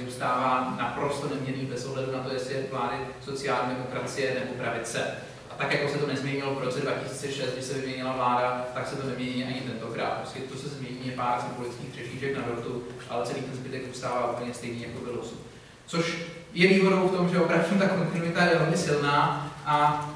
zůstává naprosto neměnný bez ohledu na to, jestli je vlády sociální demokracie nebo pravice. A tak, jako se to nezměnilo v roce 2006, kdy se vyměnila vláda, tak se to nemění ani tentokrát. Prostě to se změní je pár symbolických třešíček na dortu, ale celý ten zbytek zůstává úplně stejný, jako byl dosud. Což je výhodou v tom, že opravdu ta kontinuita je velmi silná a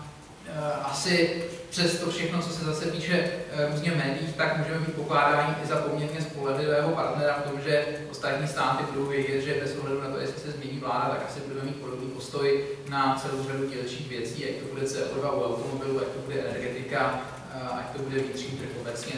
asi přes to všechno, co se zase píše různě v médiích, tak můžeme být pokládáni i za poměrně spolehlivého partnera v tom, že ostatní státy budou vědět, že bez ohledu na to, jestli se změní vláda, tak asi budeme mít podobný postoj na celou řadu dílčích věcí, ať to bude CO2 u automobilu, ať to bude energetika, ať to bude vnitřní trh obecně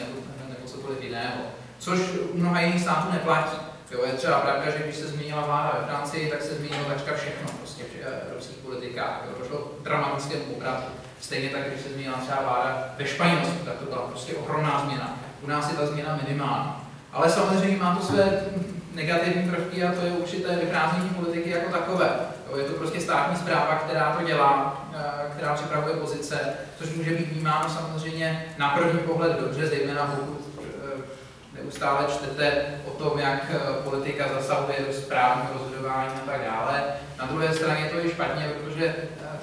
nebo cokoliv jiného. Což u mnoha jiných států neplatí. Jo, je třeba pravda, že když se změnila vláda ve Francii, tak se změnilo takřka všechno prostě v evropských politikách. Došlo k dramatickému obratu. Stejně tak, když se změnila třeba vláda ve Španělsku, tak to byla prostě ohromná změna. U nás je ta změna minimální. Ale samozřejmě má to své negativní prvky a to je určité vyprázdnění politiky jako takové. Jo, je to prostě státní správa, která to dělá, která připravuje pozice, což může být vnímáno samozřejmě na první pohled dobře, zejména pokud neustále čtete o tom, jak politika zasahuje do správního rozhodování a tak dále. Na druhé straně to je špatně, protože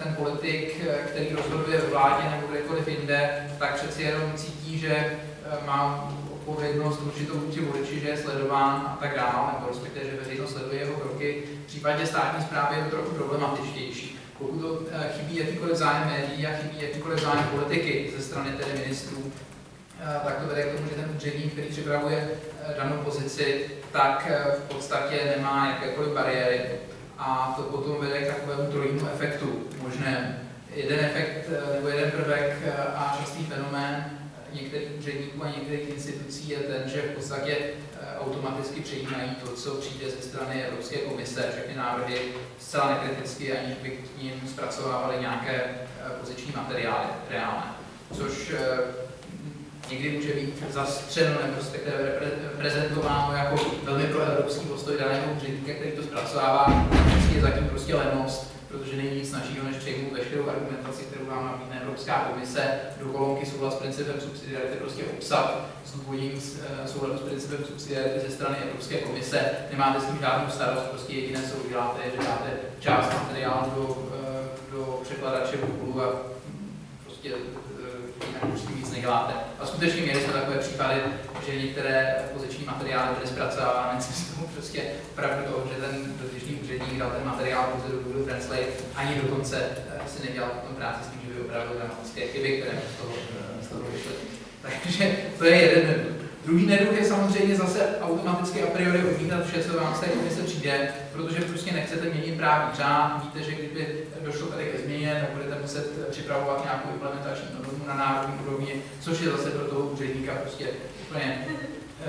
ten politik, který rozhoduje ve vládě nebo kdekoliv jinde, tak přeci jenom cítí, že má odpovědnost určitou vůči voliči, že je sledován a tak dále, nebo respektive, že veřejnost sleduje jeho kroky. V případě státní správy je to trochu problematičtější. Pokud to chybí jakýkoliv zájem médií a chybí jakýkoliv zájem politiky ze strany tedy ministrů, tak to vede k tomu, že ten úředník, který připravuje danou pozici, tak v podstatě nemá jakékoliv bariéry. A to potom vede k takovému trojímu efektu možnému. Jeden efekt nebo jeden prvek a častý fenomén některých úředníků a některých institucí je ten, že v podstatě automaticky přejímají to, co přijde ze strany Evropské komise, všechny návrhy zcela nekriticky, aniž by k ním zpracovávali nějaké poziční materiály reálné. Což někdy může být zastřeno nebo respektive prezentováno jako velmi proevropský postoj daného úředníka, který to zpracovává, je zatím prostě lenost, protože není nic snažšího, než přejmout veškerou argumentaci, kterou vám nabídne Evropská komise, do kolonky souhlas s principem subsidiarity prostě obsat zdůvodnění souhladu s principem subsidiarity ze strany Evropské komise. Nemáte s tím žádnou starost, prostě jediné, co uděláte, je, že dáte část materiálu do překladače Google a prostě jinak už s tím nic neděláte. A skutečně měli jsme takové případy, že některé poziční materiály byly zpracovávány cestou prostě pravdu toho, že ten dotyčný úředník dal ten materiál pouze do Google Translate, ani dokonce si nedělal potom práci s tím, že by opravdu dramatické chyby, které z toho vyšly. Takže to je jeden neduh. Druhý neduh je samozřejmě zase automaticky a priori odmítat vše, co vám z té komise přijde, protože prostě nechcete měnit právní řád. Víte, že kdyby došlo tady ke změně, tak budete muset připravovat nějakou implementační normu na národní úrovni, což je zase pro toho úředníka prostě úplně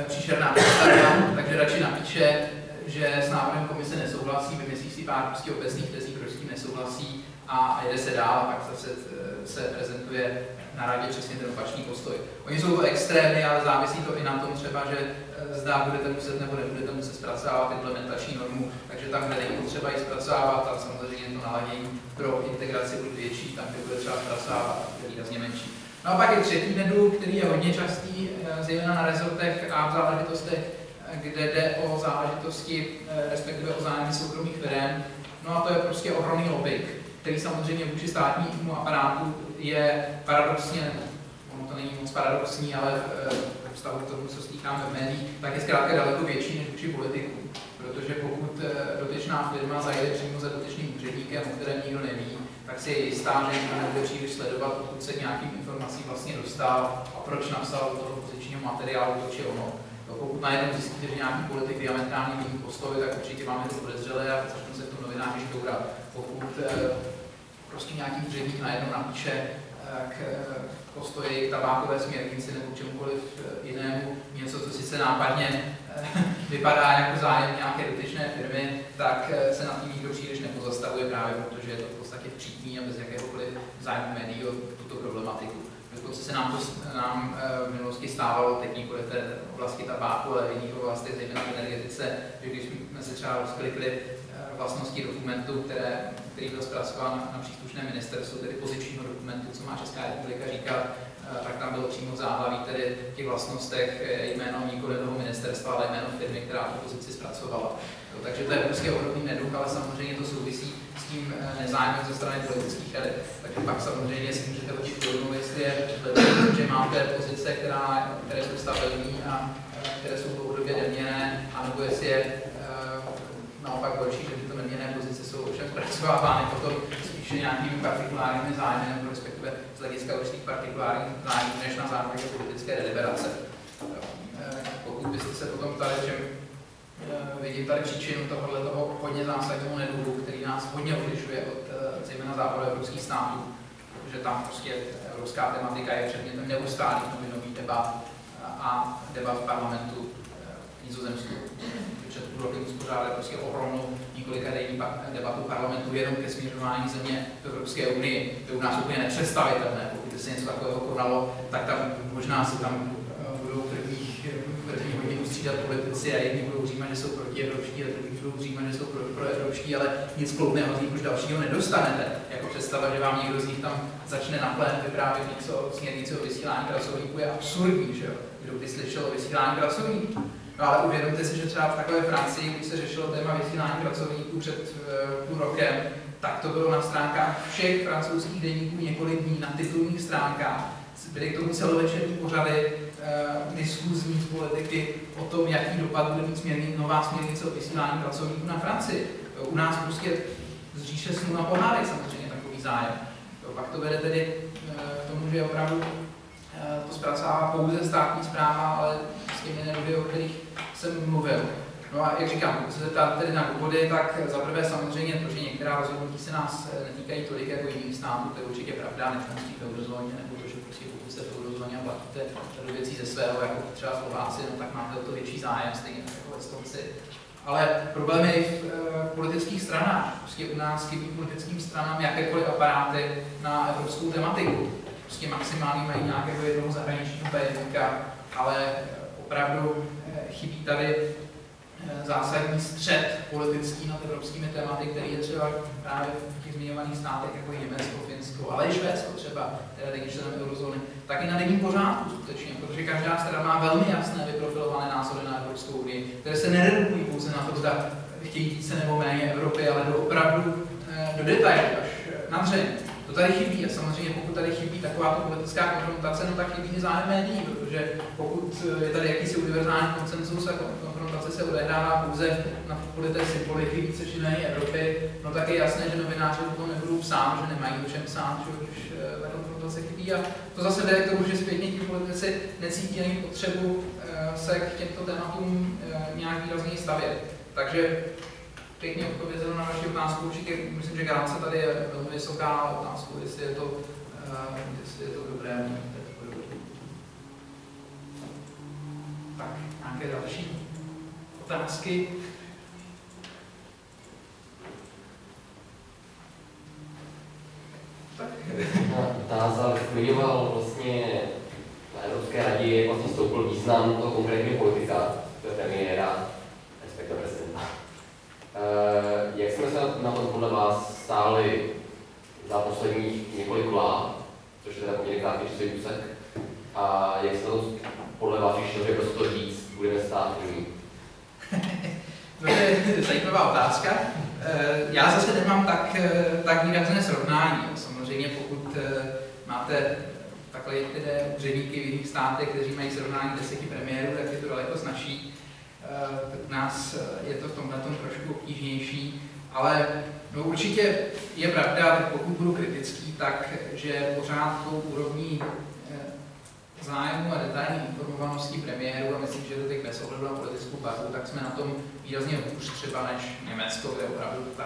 příšerná představa, takže radši napíše, že s návrhem komise nesouhlasí, vymyslí si pár prostě obecných tezí, proč s tím nesouhlasí a jde se dál a pak zase se prezentuje na radě přesně ten opačný postoj. Oni jsou to extrémy, ale závisí to i na tom třeba, že zda budete muset nebo nebudete muset zpracovávat implementační normu, takže tam, kde není potřeba ji zpracovávat, tam samozřejmě to naladění pro integraci bude větší, tam, kde bude třeba zpracovávat, je výrazně menší. No a pak je třetí neduh, který je hodně častý, zejména na rezortech a v záležitostech, kde jde o záležitosti, respektive o zájmy soukromých firm. No a to je prostě ohromný lobbying, který samozřejmě vůči státnímu aparátu je paradoxně, ono to není moc paradoxní, ale v vztahu k tomu, co slýcháme v médiích, tak je zkrátka daleko větší než vůči politikům. Protože pokud dotyčná firma zajde přímo za dotyčným úředníkem, o kterém nikdo neví, tak si je jistá, že nikdo nebude příliš sledovat, pokud se nějakým informací vlastně dostal a proč napsal do toho pozičního materiálu to či ono. Pokud najednou zjistíte, že nějaký politik diametrálně mění postoj, tak určitě máme to podezřelé a začnou se v tom novináři šťourat. Pokud prostě nějaký úředník najednou napíše k postoji k tabákové směrnici nebo k čemukoliv jinému něco, co sice nápadně vypadá jako zájem nějaké dotyčné firmy, tak se nad tím nikdo příliš nepozastavuje právě, protože je to v podstatě včítný a bez jakéhokoliv zájmu médií o tuto problematiku. Dokonce se nám v minulosti stávalo, teď nikoli v té oblasti tabáku, ale v jiných oblastech, zejména v energetice, že když jsme si třeba rozklikli vlastnosti dokumentu, který byl zpracován na příslušné ministerstvu, tedy pozičního dokumentu, co má Česká republika říkat, tak tam bylo přímo v záhlaví tedy v těch vlastnostech jméno nikoli toho ministerstva, ale jméno firmy, která tu pozici zpracovala. Takže to je prostě ohromný neduch, ale samozřejmě to souvisí s tím nezájmem ze strany politických elit. Takže pak samozřejmě si můžete hodit pojmu, jestli je lepší, že máte pozice, které jsou stabilní a které jsou dlouhodobě neměnné, anebo jestli je naopak horší, že tyto neměnné pozice jsou ovšem zpracovávány potom spíše nějakými partikulárními zájmy, nebo respektive z hlediska určitých partikulárních zájmů, než na základě politické deliberace. Pokud byste se potom ptali, čem vidím tady příčinu tohoto hodně zásadního neduhu, který nás hodně odlišuje od zejména západoevropských států, protože tam prostě evropská tematika je předmětem neustálých novinových debat a debat v parlamentu v Nizozemsku. Před půl rokem uspořádali prostě ohromnou několikadenní debatu parlamentu jenom ke směřování země v Evropské unii. To je u nás úplně nepředstavitelné. Pokud by se něco takového konalo, tak tam možná si tam budou první hodinu střídat politici a jedni budou říkat, že jsou protievropští a druhý budou říkat, že jsou proevropští, ale nic kloudného z nich už dalšího nedostanete. Jako představa, že vám někdo z nich tam začne na plén vyprávět něco o směrnici o vysílání pracovníků je absurdní, že jo? Kdo by slyšel o vysílání pracovníků? No ale uvědomte si, že třeba v takové Francii, když se řešilo téma vysílání pracovníků před půl rokem, tak to bylo na stránkách všech francouzských deníků několik dní, na titulních stránkách. Byly k tomu celovečerní pořady diskuzní z politiky o tom, jaký dopad bude mít nová směrnice o vysílání pracovníků na Francii. U nás prostě z říše snů na pohádek samozřejmě takový zájem. Pak to vede tedy k tomu, že opravdu to zpracovává pouze státní správa, ale s těmi neduhy, o kterých jsem mluvil. No a jak říkám, pokud se zeptáte tedy na důvody, tak za prvé samozřejmě to, že některá rozhodnutí se nás netýkají tolik jako jiných států, to je určitě pravda, nečlenství v eurozóně, nebo to, že prostě pokud jste v eurozóně a platíte řadu věcí ze svého, jako třeba Slováci, no tak máte o to větší zájem, stejně jako Estonci. Ale problém je i v politických stranách. Prostě u nás chybí politickým stranám jakékoliv aparáty na evropskou tematiku. Prostě maximálně mají nějakého jednoho zahraničního tajemníka, ale opravdu chybí tady zásadní střed politický nad evropskými tématy, který je třeba právě v těch zmiňovaných státech, jako je Německo, Finsko, ale i Švédsko třeba, které není členem eurozóny, tak i na denním pořádku skutečně, protože každá strana má velmi jasné vyprofilované názory na Evropskou unii, které se neredukují pouze na to, zda chtějí více nebo méně Evropy, ale opravdu do detailu, až na dřeň. To tady chybí a samozřejmě pokud tady chybí takováto politická konfrontace, no tak chybí i zájem médií, protože pokud je tady jakýsi univerzální konsenzus a konfrontace se odehrává pouze na té symboliky více či méně Evropy, no tak je jasné, že novináři to nebudou psát, že nemají o čem psát, že už ta konfrontace chybí a to zase vede k tomu, že zpětně ti politici necítí ani potřebu se k těmto tématům nějak výrazněji stavět. Takže pěkně odpovězeno na vaši otázku, určitě myslím, že garance tady je velmi vysoká otázka, jestli je to dobré. Tak, nějaké další otázky? Tak. Tázal, zmiňoval vlastně na Evropské radě, jak vlastně vstoupil význam toho konkrétního politika, to je premiéra, respektive prezidenta. Jak jsme se na tom podle vás stáli za posledních několik let, což je teda poměrně krátký časový úsek, a jak se to podle vás vyšlo, že prostě to víc budeme stát druhý? To je zajímavá otázka. Já zase nemám tak výrazné srovnání. Samozřejmě pokud máte takhle některé úředníky v jiných státech, kteří mají srovnání 10 premiérů, tak je to daleko snazší. U nás je to v tomhle trošku obtížnější, ale no určitě je pravda, pokud budu kritický, tak že pořád tou úrovní zájmu a detailní informovanosti premiéru, a myslím, že to teď bez ohledu na politickou barvu, tak jsme na tom výrazně hůř třeba než Německo, kde opravdu ta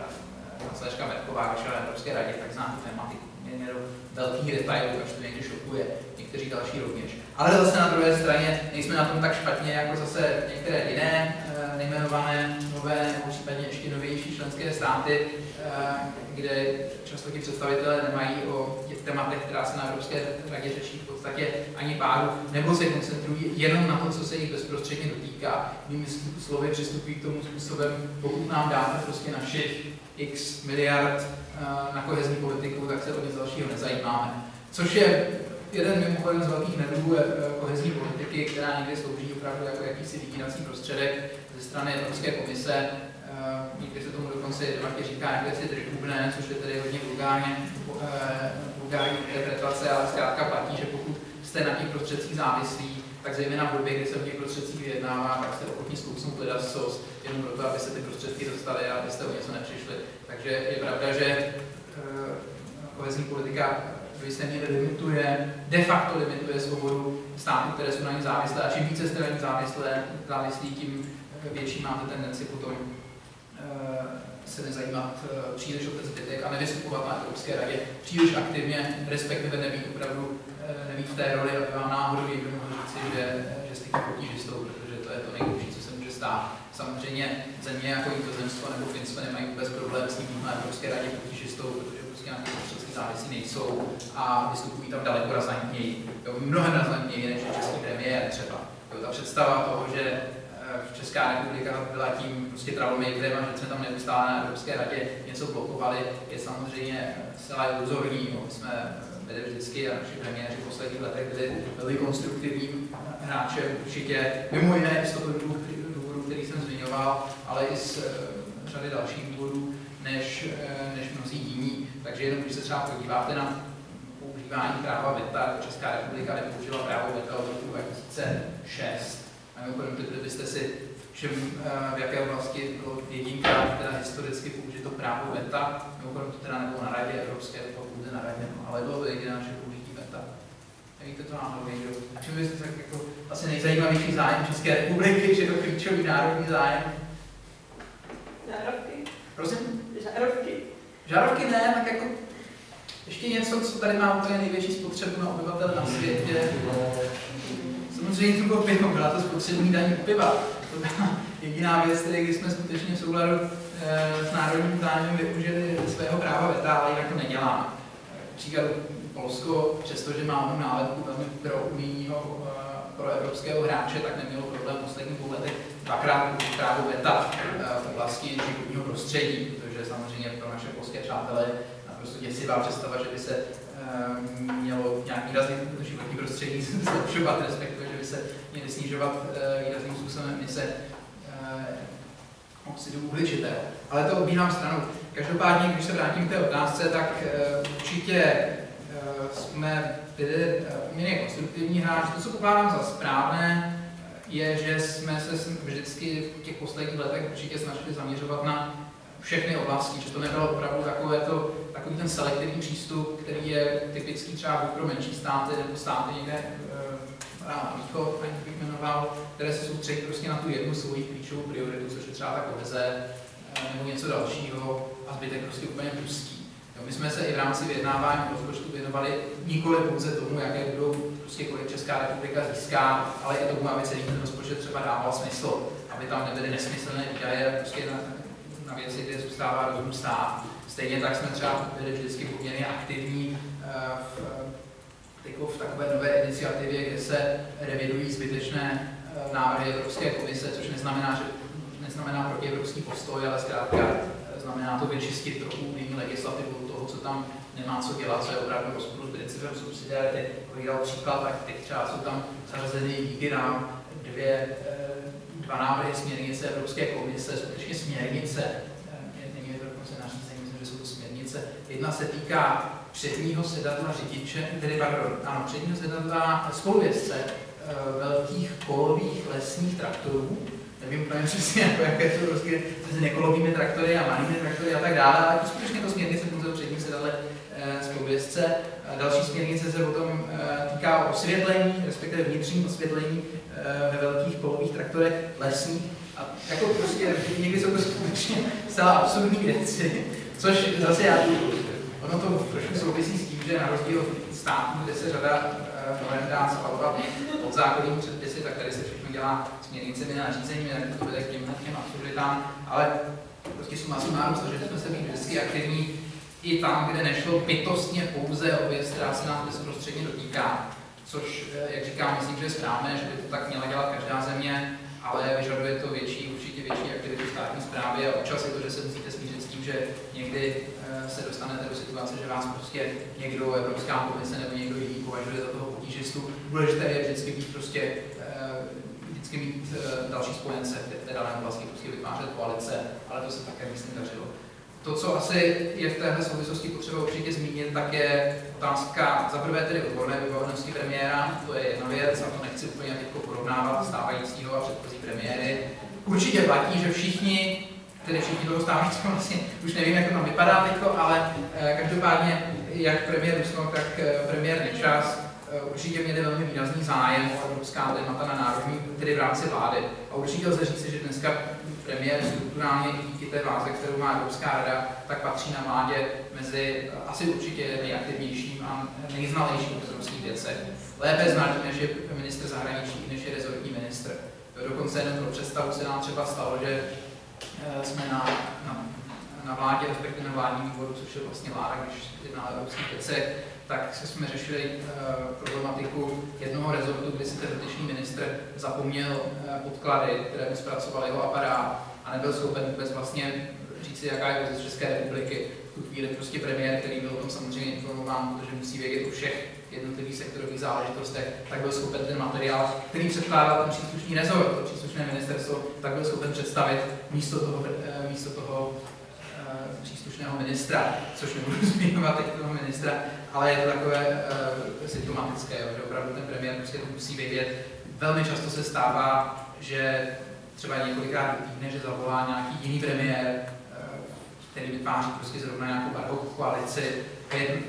kancléřka Merkelová vyšla na Evropské radě, tak zná tu tematiku. Měl velký detailů, až to někdy šokuje, někteří další rovněž. Ale zase na druhé straně nejsme na tom tak špatně, jako zase některé jiné nejmenované nové nebo případně ještě novější členské státy, kde často ti představitelé nemají o těch tématech, která se na Evropské radě řeší, v podstatě ani páru, nebo se koncentrují jenom na to, co se jich bezprostředně dotýká. Jinými slovy přistupují k tomu způsobem, pokud nám dáte prostě našich x miliard na kohezní politiku, tak se o nic dalšího nezajímáme. Což je jeden mimochodem z velkých neduhů kohezní politiky, která někdy slouží opravdu jako jakýsi vydírací prostředek ze strany Evropské komise. Někdy se tomu dokonce debatě říká jakési držbubné, což je tedy hodně vulgární interpretace, ale zkrátka platí, že pokud jste na těch prostředcích závislí, tak zejména v době, kdy se o těch prostředcích vyjednává, tak jste ochotní zkousnout ledacos, jenom proto, aby se ty prostředky dostaly a abyste o něco nepřišli. Takže je pravda, že kohezní politika do jisté míry limituje, de facto limituje svobodu států, které jsou na ní závislé. A čím více jste na ní závislí, tím větší máte tendenci potom se nezajímat příliš o ten zbytek a nevystupovat na Evropské radě příliš aktivně, respektive nebýt v té roli, aby vám náhodou někdo mohl říci, že jste tím potížistou, protože to je to nejlepší, co se může stát. Samozřejmě země jako Nizozemsko nebo Finsko nemají vůbec problém s tím na Evropské radě potížistou, protože prostě na těch prostředcích závislí nejsou a vystupují tam daleko razantněji, mnohem razantněji než český premiér třeba. Ta představa toho, že Česká republika byla tím prostě troublemakerem a že jsme tam neustále na Evropské radě něco blokovali, je samozřejmě zcela iluzorní. My jsme byli vždycky a naši premiéři v posledních letech byli konstruktivním hráčem určitě, mimo jiné z toho důvodu, který jsem zmiňoval, ale i z řady dalších důvodů než mnozí jiní. Takže jenom když se třeba podíváte na používání práva veta, Česká republika nepoužila právo veta od roku 2006. A mimochodem, kdybyste si v jaké oblasti bylo jedinkrát teda historicky použito právo veta, mimochodem to teda nebylo na radě evropské, to bylo pouze na radě, ale bylo to jediné naše použití veta. Nevíte to náhodou někdo? A čím byste tak jako asi nejzajímavější zájem České republiky, že je to klíčový národní zájem? Žárovky. Prosím? Žárovky. Žárovky ne, tak jako ještě něco, co tady má úplně největší spotřebu na obyvatele na světě. Samozřejmě to bylo pivo, byla to spotřební daň piva. To byla jediná věc, kdy jsme skutečně v souladu s národním zájmem využili svého práva veta, ale jinak to neděláme. Příklad Polsko, přestože má onu nálepku velmi pro unijního, pro evropského hráče, tak nemělo problém v posledních 2 letech dvakrát právo veta v oblasti životního prostředí, protože samozřejmě pro naše polské přátelé naprosto děsivá představa, že by se mělo nějak výrazný životní prostředí zlepšovat, respektive, že by se měly snižovat výrazným způsobem emise oxidu uhličitého. Ale to obíhám stranou. Každopádně, když se vrátím k té otázce, tak určitě jsme byli poměrně konstruktivní hráč. To, co pokládám za správné, je, že jsme se vždycky v těch posledních letech určitě snažili zaměřovat na všechny oblasti, že to nebylo opravdu takový ten selektivní přístup, který je typický třeba pro menší státy nebo státy někde na východ, ani bych jmenoval, které se soustředí prostě na tu jednu svoji klíčovou prioritu, což je třeba ta koheze nebo něco dalšího a zbytek prostě úplně pustí. My jsme se i v rámci vyjednávání rozpočtu věnovali nikoli pouze tomu, jaké budou prostě kolik Česká republika získá, ale i tomu, aby celý ten rozpočet třeba dával smysl, aby tam nebyly nesmyslné výdaje prostě na věci, kde zůstává rozum stát. Stejně tak jsme třeba byli vždycky poměrně aktivní v takové nové iniciativě, kde se revidují zbytečné návrhy Evropské komise, což neznamená protievropský postoj, ale zkrátka znamená to vyčistit trochu unijní legislativu toho, co tam nemá co dělat, co je opravdu rozporu s principem subsidiarity. Když dal příklad, tak teď třeba jsou tam zařazeny díky nám dva návrhy směrnice Evropské komise, skutečně směrnice, není to dokonce nařízení, myslím, že jsou to směrnice. Jedna se týká předního sedadla řidiče, předního sedadla spolujezdce velkých kolových lesních traktorů. Nevím úplně přesně, jaké jsou rozdíly mezi nekolovými traktory a malými traktory a tak dále, ale skutečně to směrnice pouze o předním sedadle spolujezdce. Další směrnice se potom týká osvětlení, respektive vnitřní osvětlení ve velkých kolových traktorech lesních. A jako prostě někdy jsou to skutečně zcela absurdní věci, což zase ono to trošku souvisí s tím, že na rozdíl od států, kde se řada norem dá schvalovat pod zákonnými předpisy, tak tady se všechno dělá směrnicemi a nařízeními, tak to vede k těm absurditám. Ale prostě suma sumárum, že jsme se být vždycky aktivní i tam, kde nešlo bytostně pouze o věc, která se nás bezprostředně dotýká, což, jak říkám, myslím, že je správné, že by to tak měla dělat každá země, ale vyžaduje to určitě větší aktivitu státní správy a občas je to, že se musíte smířit s tím, že někdy se dostanete do situace, že vás prostě někdo, Evropská komise nebo někdo jiný považuje za toho potížistu. Důležité je vždycky být vždycky mít další spojence v té dané oblasti, prostě vytvářet koalice, ale to se také myslím dařilo. To, co asi je v téhle souvislosti potřeba určitě zmínit, tak je otázka za prvé tedy odborné vybavenosti premiéra, to je jedna věc, a to nechci úplně teď porovnávat stávajícího a předchozí premiéry. Určitě platí, že všichni toho stávajícího vlastně, už nevím, jak to tam vypadá teď, ale každopádně jak premiér Rusnok, tak premiér Nečas určitě měli velmi výrazný zájem o evropská témata na národní, tedy v rámci vlády. A určitě lze říci, že dneska premiér strukturálně i díky té váze, kterou má Evropská rada, tak patří na vládě mezi asi určitě nejaktivnějším a nejznalejším v evropských věcech. Lépe znaný, než je ministr zahraničí, než je rezortní ministr. Dokonce jenom pro představu se nám třeba stalo, že jsme na vládě, respektive na vládním výboru, což je vlastně vláda, když jedná o evropských věcech, tak jsme řešili problematiku jednoho rezortu, kdy si ten dotyčný ministr zapomněl podklady, které by zpracoval jeho aparát a nebyl schopen vůbec vlastně říct si, jaká je pozice České republiky. V tu chvíli prostě premiér, který byl o tom samozřejmě informován, protože musí vědět o všech jednotlivých sektorových záležitostech, tak byl schopen ten materiál, který předkládal ten příslušný rezort, to příslušné ministerstvo, tak byl schopen představit místo toho příslušného ministra, což nebudu zmiňovat teď toho ministra, ale je to takové symptomatické, že opravdu ten premiér prostě to musí vědět. Velmi často se stává, že třeba několikrát do týdne, že zavolá nějaký jiný premiér, který vytváří prostě zrovna nějakou barvou koalici,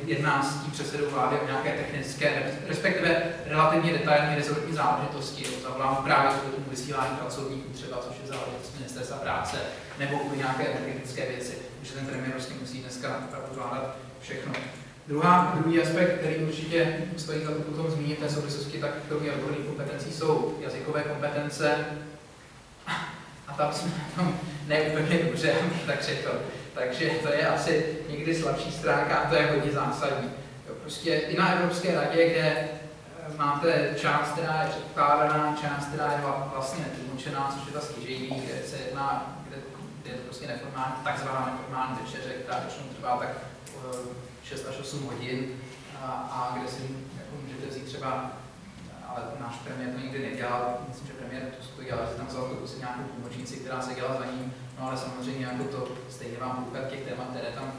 jedná s tím předsedou vlády o nějaké technické, respektive relativně detailní rezortní záležitosti. Zavolám právě k tomu vysílání pracovníků třeba, což je záležitost ministerstva práce, nebo kvůli nějaké energetické věci, že ten premiér prostě musí dneska opravdu zvládat všechno. Druhý aspekt, který určitě stojí za to potom zmínit v té souvislosti, tak kromě odborných kompetencí jsou jazykové kompetence. A tam jsme tam neúplně dobře, tak řekl. Takže to je asi někdy slabší stránka a to je hodně zásadní. Prostě i na Evropské radě, kde máte část, která je předkládaná, část, která je vlastně netlumočená, což je ta stěžejní, kde se jedná, kde je to prostě neformální, takzvaná neformální večeře, která většinou trvá tak 6 až 8 hodin a kde si jako můžete vzít třeba, ale náš premiér to nikdy nedělal, myslím, že premiér to dělal, že tam vzal nějakou tlumočnici, která se dělala za ním, no ale samozřejmě jako to stejně vám půlka těch témat, které tam